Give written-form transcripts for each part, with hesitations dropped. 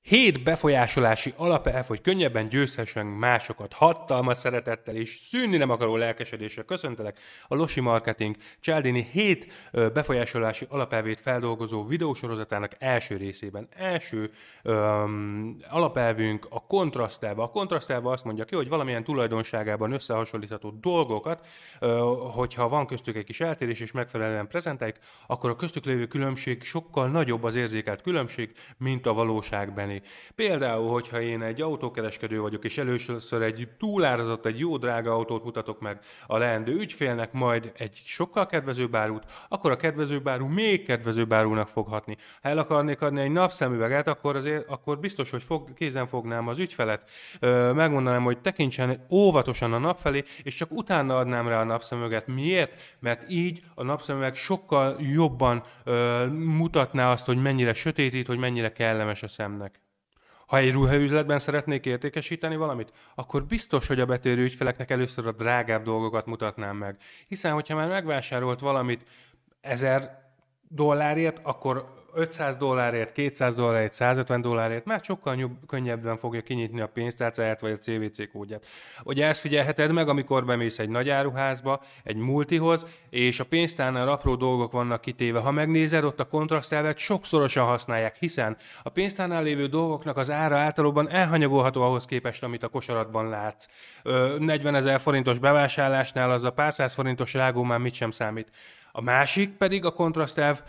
7 befolyásolási alapelv, hogy könnyebben győzhessünk másokat. Hatalmas szeretettel és szűnni nem akaró lelkesedéssel köszöntelek a Losi Marketing Cialdini 7 befolyásolási alapelvét feldolgozó videósorozatának első részében. Első alapelvünk a kontrasztelve. A kontrasztelve azt mondja ki, hogy valamilyen tulajdonságában összehasonlítható dolgokat, hogyha van köztük egy kis eltérés és megfelelően prezentáljuk, akkor a köztük lévő különbség sokkal nagyobb az érzékelt különbség, mint a valóságbeni. Például, hogyha én egy autókereskedő vagyok, és először egy túlárazott, egy jó drága autót mutatok meg a leendő ügyfélnek, majd egy sokkal kedvezőbb árut, akkor a kedvezőbb áru még kedvezőbb árunak fog hatni. Ha el akarnék adni egy napszemüveget, akkor biztos, hogy kézen fognám az ügyfelet, megmondanám, hogy tekintsen óvatosan a nap felé, és csak utána adnám rá a napszemüveget. Miért? Mert így a napszemüveg sokkal jobban mutatná azt, hogy mennyire sötétít, hogy mennyire kellemes a szemnek. Ha egy ruhaüzletben szeretnék értékesíteni valamit, akkor biztos, hogy a betérő ügyfeleknek először a drágább dolgokat mutatnám meg. Hiszen, hogyha már megvásárolt valamit $1000, akkor $500, $200, $150 már sokkal könnyebben fogja kinyitni a pénztárcáját vagy a CVC kódját. Ugye ezt figyelheted meg, amikor bemész egy nagy áruházba, egy multihoz, és a pénztárnál apró dolgok vannak kitéve. Ha megnézed, ott a kontrasztelvet sokszorosan használják, hiszen a pénztárnál lévő dolgoknak az ára általában elhanyagolható ahhoz képest, amit a kosaratban látsz. 40 000 forintos bevásárlásnál az a pár száz forintos rágó már mit sem számít. A másik pedig a kontrasztelv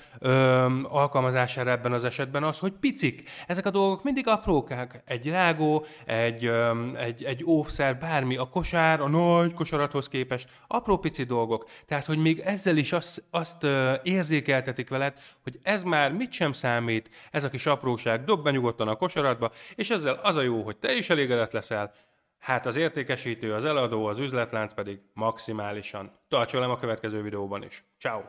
alkalmazására ebben az esetben az, hogy picik. Ezek a dolgok mindig aprókák. Egy rágó, egy óvszer, bármi, a kosár, a nagy kosarathoz képest apró pici dolgok. Tehát, hogy még ezzel is azt érzékeltetik veled, hogy ez már mit sem számít, ez a kis apróság, dob be nyugodtan a kosaratba, és ezzel az a jó, hogy te is elégedett leszel, hát az értékesítő, az eladó, az üzletlánc pedig maximálisan. Tarts velem a következő videóban is. Ciao.